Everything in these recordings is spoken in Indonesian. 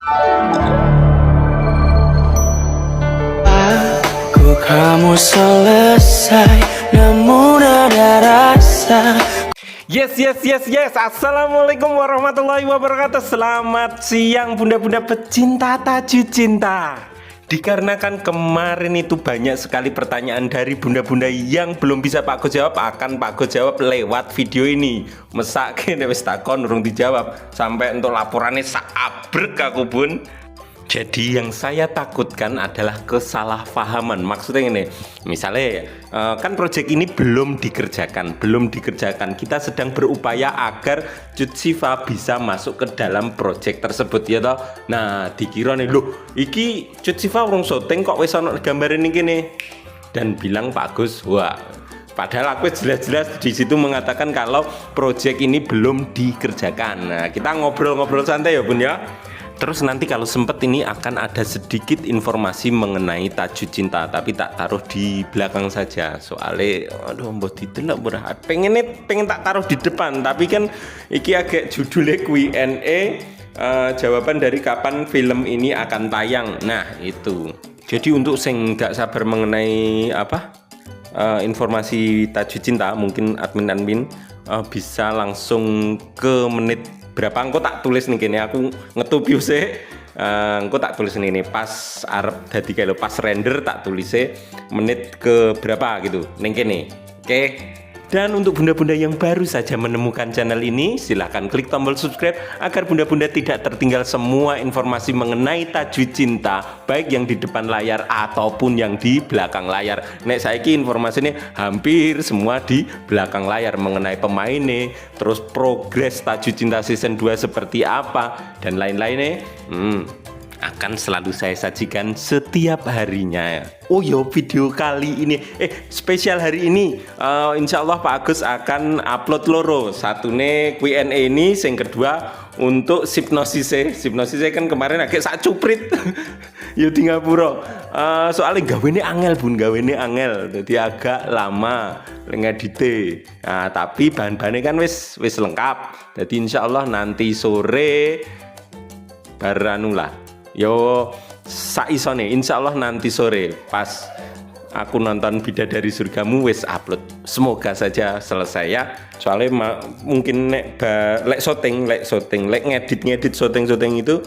Aku kamu selesai, namun ada rasa. Yes. Assalamualaikum warahmatullahi wabarakatuh. Selamat siang bunda-bunda pecinta Tajud Cinta. Dikarenakan kemarin itu banyak sekali pertanyaan dari bunda-bunda yang belum bisa Pak Go jawab, akan Pak Go jawab lewat video ini. Mesak kene wis takon urung dijawab, sampai untuk laporannya sabrek aku bun. Jadi yang saya takutkan adalah kesalahpahaman. Maksudnya ini, misalnya kan proyek ini belum dikerjakan. Kita sedang berupaya agar Cut Siva bisa masuk ke dalam proyek tersebut ya toh. Nah, dikira nih loh, iki Cut Siva urung syuting kok wis ono gambar ini gini. Dan bilang Pak Gus, wah. Padahal aku jelas-jelas di situ mengatakan kalau proyek ini belum dikerjakan. Nah, kita ngobrol-ngobrol santai ya bun ya. Terus nanti kalau sempet ini akan ada sedikit informasi mengenai Tajud Cinta, tapi tak taruh di belakang saja. Soalnya aduh mbok didelok murah. Pengen tak taruh di depan, tapi kan iki agak judulnya Q&A, jawaban dari kapan film ini akan tayang. Nah, itu. Jadi untuk sing nggak sabar mengenai informasi Tajud Cinta, mungkin admin bisa langsung ke menit berapa engko tak tulis nih kene, aku ngetupi sih. Engko tak tulis ini pas arep dadi kalau pas render tak tulis menit ke berapa gitu ning kene. Oke. Dan untuk bunda-bunda yang baru saja menemukan channel ini, silahkan klik tombol subscribe agar bunda-bunda tidak tertinggal semua informasi mengenai Tajud Cinta, baik yang di depan layar ataupun yang di belakang layar. Nek saiki informasinya hampir semua di belakang layar mengenai pemainnya, terus progres Tajud Cinta season 2 seperti apa dan lain-lainnya. Akan selalu saya sajikan setiap harinya. Oh yo, video kali ini spesial hari ini, insya Allah Pak Agus akan upload loro. Satu nih Q&A ini, yang kedua untuk hipnosis kan kemarin agak sak cuprit yo di ngapura. Soalnya gawene angel bun, jadi agak lama ngedite. Nah, tapi bahan-bahannya kan wis lengkap. Jadi insya Allah nanti sore baranulah. Yo saisone, insya Allah nanti sore pas aku nonton Bidadari Surgamu wis upload. Semoga saja selesai ya. Soalnya mungkin nek ngedit syuting itu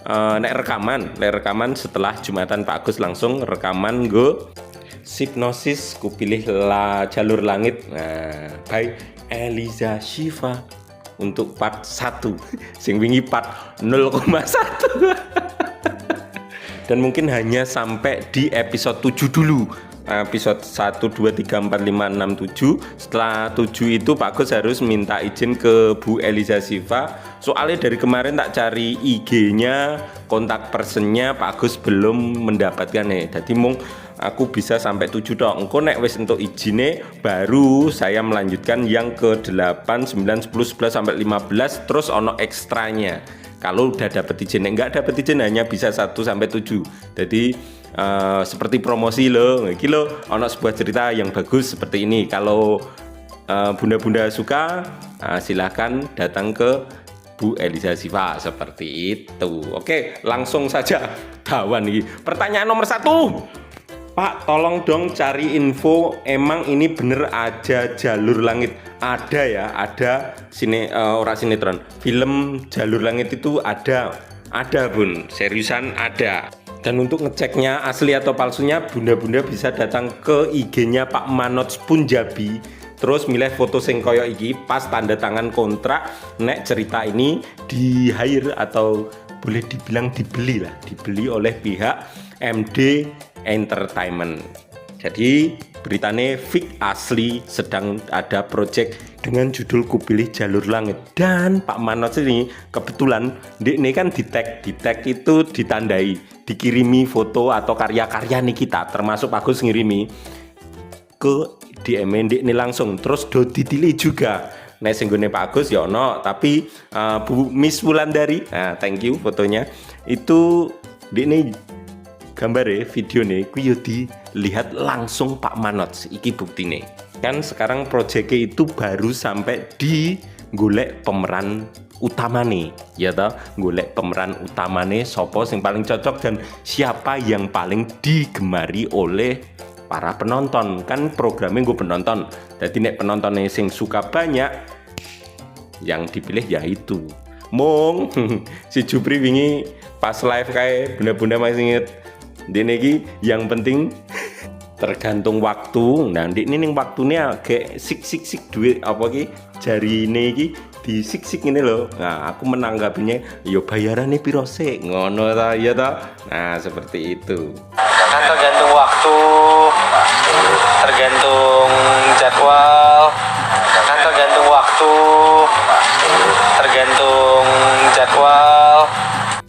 nek rekaman setelah Jumatan Pak Agus langsung rekaman go hipnosis ku pilih jalur langit. Nah, by Eliza Shiva untuk part 1 sing wingi part 0,1 dan mungkin hanya sampai di episode 7 dulu. Episode 1, 2, 3, 4, 5, 6, 7. Setelah 7 itu Pak Gus harus minta izin ke Bu Eliza Shiva. Soalnya dari kemarin tak cari IG-nya, kontak personnya Pak Gus belum mendapatkan nih. Jadi aku bisa sampai 7 dong. Engko nek wis untuk izinnya baru saya melanjutkan yang ke 8, 9, 10, 11 sampai 15 terus ono ekstranya. Kalau udah dapet izin, enggak dapet izin hanya bisa 1 sampai 7. Jadi seperti promosi loh. Iki loh ono sebuah cerita yang bagus seperti ini. Kalau bunda-bunda suka, silahkan datang ke Bu Eliza Shiva seperti itu. Oke, langsung saja dawan nih. Pertanyaan nomor 1. Pak, tolong dong cari info, emang ini bener aja jalur langit? Ada ya, ada ora sinetron. Film Jalur Langit itu ada bun, seriusan ada. Dan untuk ngeceknya asli atau palsunya, bunda-bunda bisa datang ke IG-nya Pak Manoj Punjabi. Terus milih foto sing koyo iki, pas tanda tangan kontrak, nek cerita ini di hire atau boleh dibilang dibeli oleh pihak MD Entertainment. Jadi beritanya fix asli sedang ada project dengan judul Kupilih Jalur Langit. Dan Pak Manoj ini kebetulan ini kan di tag itu ditandai, dikirimi foto atau karya-karya nih kita, termasuk Pak Gus ngirimi ke DM ini langsung, terus do dipilih juga. Nah singgune Pak Agus ya no, tapi Bu Miss Wulandari, thank you fotonya itu ini gambar video nih ku dilihat langsung Pak Manoj. Iki bukti nih kan sekarang proyeknya itu baru sampai di golek pemeran utamane, ya toh, golek pemeran utamane sopo sing paling cocok dan siapa yang paling digemari oleh para penonton. Kan programnya gue penonton, jadi nek penontonnya sing suka banyak, yang dipilih ya itu. Mong si Jupri wingi pas live kayak bunda-bunda masih inget dene iki yang penting tergantung waktu. Nah ndik ini waktunya kayak sik duit apa ki jari ini ki di sik ini loh. Nah aku menanggapinya yo bayarannya piro sik ngono ta ya ta. Nah seperti itu. Kan tergantung waktu, tergantung jadwal, kan tergantung waktu, tergantung jadwal.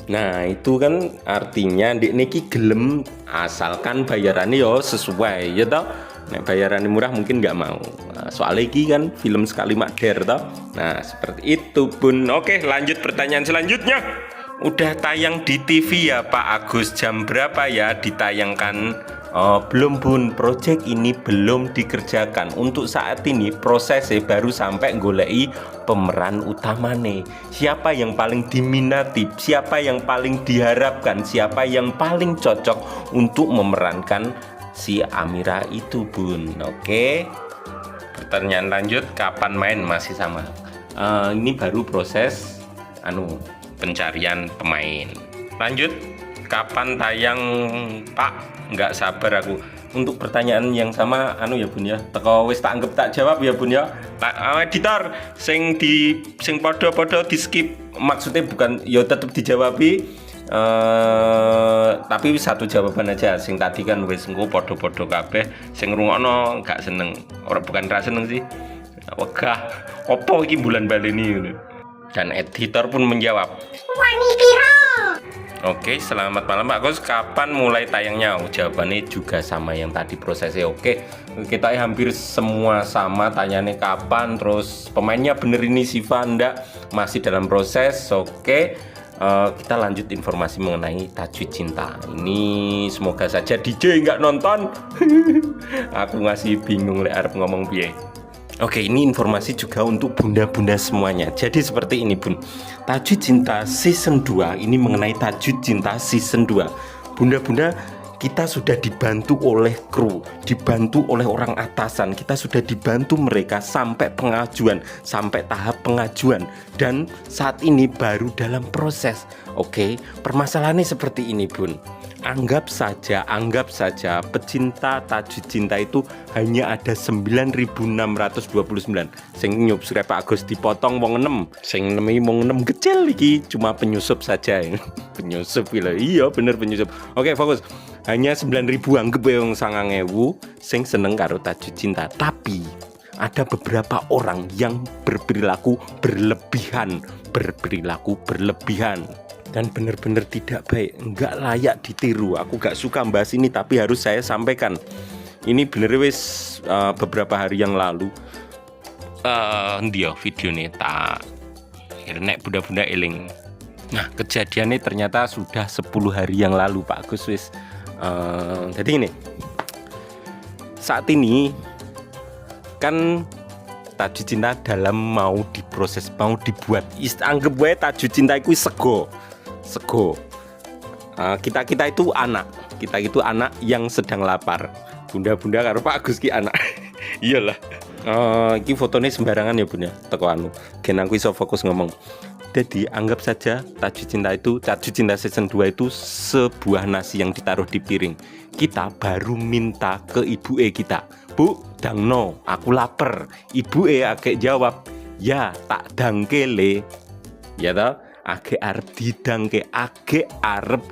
Nah itu kan artinya Dik Niki gelem asalkan bayarannya yo sesuai ya toh. Nek bayarannya murah mungkin nggak mau. Nah, soalnya iki kan film sekali makder toh. Nah seperti itu Bun. Oke lanjut pertanyaan selanjutnya. Udah tayang di TV ya Pak Agus, jam berapa ya ditayangkan? Oh, belum Bun, project ini belum dikerjakan. Untuk saat ini prosesnya baru sampai golei pemeran utama nih. Siapa yang paling diminati, siapa yang paling diharapkan, siapa yang paling cocok untuk memerankan si Amira itu Bun. Oke. Pertanyaan lanjut, kapan main? Masih sama. Ini baru proses pencarian pemain. Lanjut, kapan tayang Pak? Nggak sabar aku untuk pertanyaan yang sama ya Bun ya. Teko wis tak anggap tak jawab ya Bun ya. Editor sing podo-podo di skip, maksudnya bukan ya tetap dijawabi tapi satu jawaban aja. Sing tadi kan wis engko podo-podo kabeh, sing ngrungokno gak seneng. Ora bukan ra seneng sih. Wegah, opo iki bulan baleni ngono. Dan editor pun menjawab, Wani piro? Oke, selamat malam Pak Gus. Kapan mulai tayangnya? Jawabannya juga sama yang tadi prosesnya. Oke, kita hampir semua sama. Tanyanya kapan, terus pemainnya bener ini Siva enggak, masih dalam proses. Oke, kita lanjut informasi mengenai Tajwid Cinta. Ini semoga saja DJ nggak nonton. Aku masih bingung arep ngomong piye. Oke, ini informasi juga untuk bunda-bunda semuanya. Jadi seperti ini Bun, Tajwid Cinta season 2 ini mengenai Tajwid Cinta season 2. Bunda-bunda, kita sudah dibantu oleh kru, dibantu oleh orang atasan. Kita sudah dibantu mereka sampai pengajuan, sampai tahap pengajuan. Dan saat ini baru dalam proses. Oke, permasalahannya seperti ini Bun. Anggap saja pecinta Tajwid Cinta itu hanya ada 9.629. Sing nyubscribe Pak Agus dipotong wong 6. Sing nemi wong 6 kecil iki cuma penyusup saja. Penyusup gila. Iya bener penyusup. Oke, fokus. Hanya 9.000 anggap wong 9.000 sing seneng karo Tajwid Cinta. Tapi ada beberapa orang yang berperilaku berlebihan dan benar-benar tidak baik, nggak layak ditiru. Aku gak suka bahas ini tapi harus saya sampaikan. Ini bener wis beberapa hari yang lalu dia video nih tak nek bunda-bunda eling. Nah kejadiannya ternyata sudah 10 hari yang lalu Pak Agus wis. Jadi ini saat ini kan Tajwid Cinta dalam mau diproses, mau dibuat. Anggap gue Tajwid Cinta itu sego. Kita itu anak yang sedang lapar. Bunda-bunda karo Pak Agus ki anak. Iyalah. Iki fotonya sembarangan ya Bun ya. Teko gen aku iso fokus ngomong. Jadi anggap saja Tajwid Cinta season 2 itu sebuah nasi yang ditaruh di piring. Kita baru minta ke ibu kita, Bu, dangno, aku lapar. Ibu agak jawab, ya tak dangkele. Ya toh? Age arep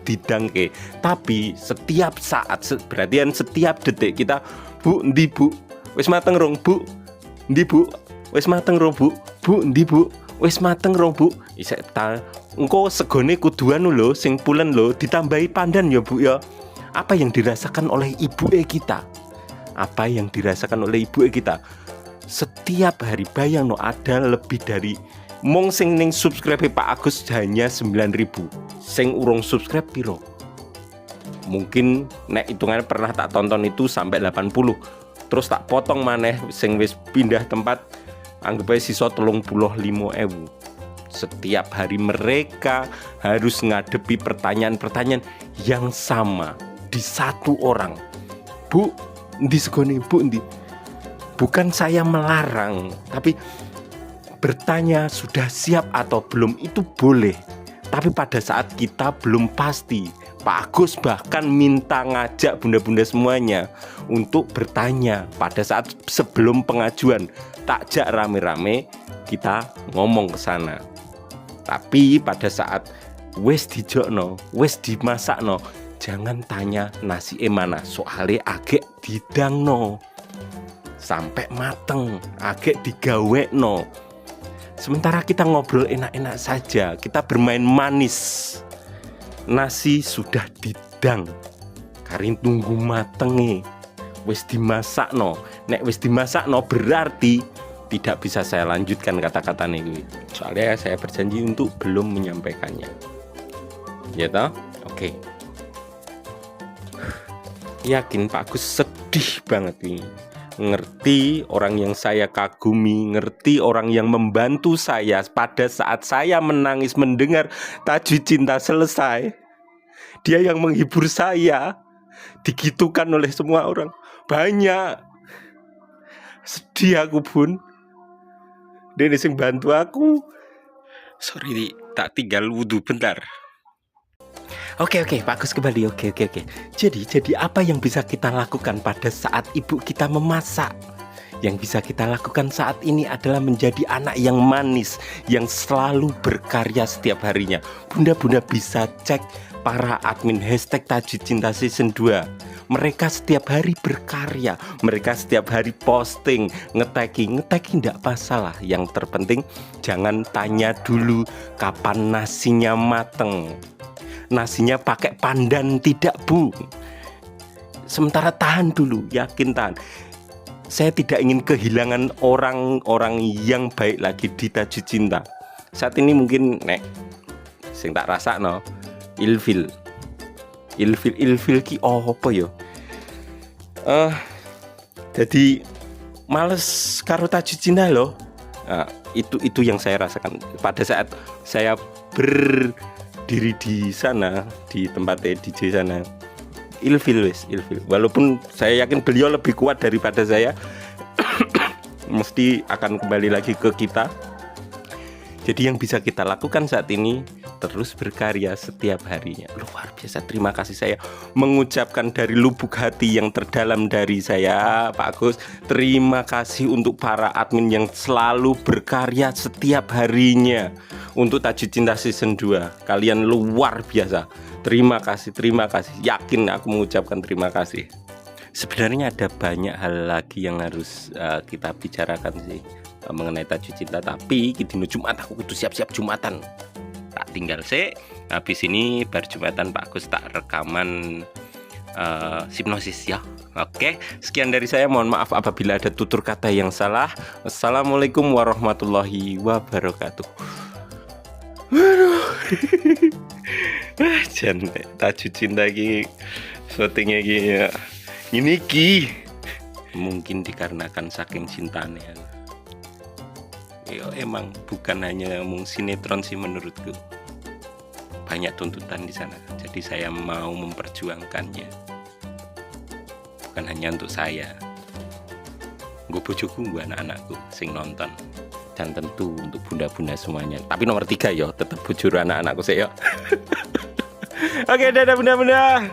didangke. Tapi setiap saat, berarti setiap detik kita, Bu, ndi Bu? Wis mateng rong Bu? Ndi Bu? Wis mateng rong Bu? Bu, ndi Bu? Wis mateng rong Bu? Isek ta, engko segone kuduan lho, sing pulen lho, ditambahi pandan ya Bu ya. Apa yang dirasakan oleh ibu kita? Setiap hari bayang ada lebih dari mong sing ning subscribe Pak Agus hanya 9.000. Sing urung subscribe piro? Mungkin nek hitungannya pernah tak tonton itu sampai 80. Terus tak potong maneh sing wis pindah tempat, anggap aja sisa 35.000. Setiap hari mereka harus ngadepi pertanyaan-pertanyaan yang sama di satu orang. Bu, ndi segone, Bu, ndi? Bukan saya melarang, tapi bertanya sudah siap atau belum itu boleh. Tapi pada saat kita belum pasti, Pak Agus bahkan minta ngajak bunda-bunda semuanya untuk bertanya pada saat sebelum pengajuan. Takjak rame-rame kita ngomong ke sana. Tapi pada saat wes dijokno, wes dimasakno, jangan tanya nasi mana, soalnya agek didangno sampai mateng, agek digawekno. Sementara kita ngobrol enak-enak saja, kita bermain manis. Nasi sudah didang, karin tunggu matenge, wes dimasakno. Nek wes dimasakno berarti tidak bisa saya lanjutkan kata-kata ini. Soalnya saya berjanji untuk belum menyampaikannya. Ya toh? Oke. Yakin Pak Agus sedih banget ini. Ngerti orang yang saya kagumi, ngerti orang yang membantu saya pada saat saya menangis mendengar Tajwid Cinta selesai. Dia yang menghibur saya, digitukan oleh semua orang. Banyak. Sedih aku, Bun. Dia sing bantu aku. Sorry, tak tinggal wudhu bentar. Oke, Pak Agus kembali. Oke. Jadi apa yang bisa kita lakukan pada saat ibu kita memasak? Yang bisa kita lakukan saat ini adalah menjadi anak yang manis, yang selalu berkarya setiap harinya. Bunda-bunda bisa cek para admin hashtag Tajwid Cinta Season 2. Mereka setiap hari berkarya, mereka setiap hari posting, nge-tagging tidak masalah. Yang terpenting jangan tanya dulu kapan nasinya mateng. Nasinya pakai pandan tidak, Bu? Sementara tahan dulu, yakin tahan. Saya tidak ingin kehilangan orang-orang yang baik lagi di Tajwid Cinta. Saat ini mungkin sing tak rasa ilfil ki apa yo? Jadi males karo Tajwid Cinta loh. Itu yang saya rasakan pada saat saya berdiri di sana, di tempat DJ sana. Ilfil. Walaupun saya yakin beliau lebih kuat daripada saya, mesti akan kembali lagi ke kita. Jadi yang bisa kita lakukan saat ini terus berkarya setiap harinya. Luar biasa, terima kasih saya mengucapkan dari lubuk hati yang terdalam dari saya, Pak Agus. Terima kasih untuk para admin yang selalu berkarya setiap harinya untuk Tajwid Cinta Season 2. Kalian luar biasa. Terima kasih. Yakin aku mengucapkan terima kasih. Sebenarnya ada banyak hal lagi yang harus kita bicarakan sih mengenai Tajwid Cinta, tapi dino Jumat aku kudu siap-siap Jumatan. Tak tinggal habis ini bar Jumatan Pak Agus tak rekaman hipnosis ya. Oke, sekian dari saya, mohon maaf apabila ada tutur kata yang salah. Assalamualaikum warahmatullahi wabarakatuh. Jan Tajwid Cinta ki syutingnya ki ya. Ini ki mungkin dikarenakan saking cintanya. Yo, emang bukan hanya sinetron sih menurutku. Banyak tuntutan di sana. Jadi saya mau memperjuangkannya. Bukan hanya untuk saya. Gue bojoku, gue anak-anakku sing nonton. Dan tentu untuk bunda-bunda semuanya. Tapi nomor 3 yo, tetap bujur anak-anakku saya. Oke, dadah bunda-bunda.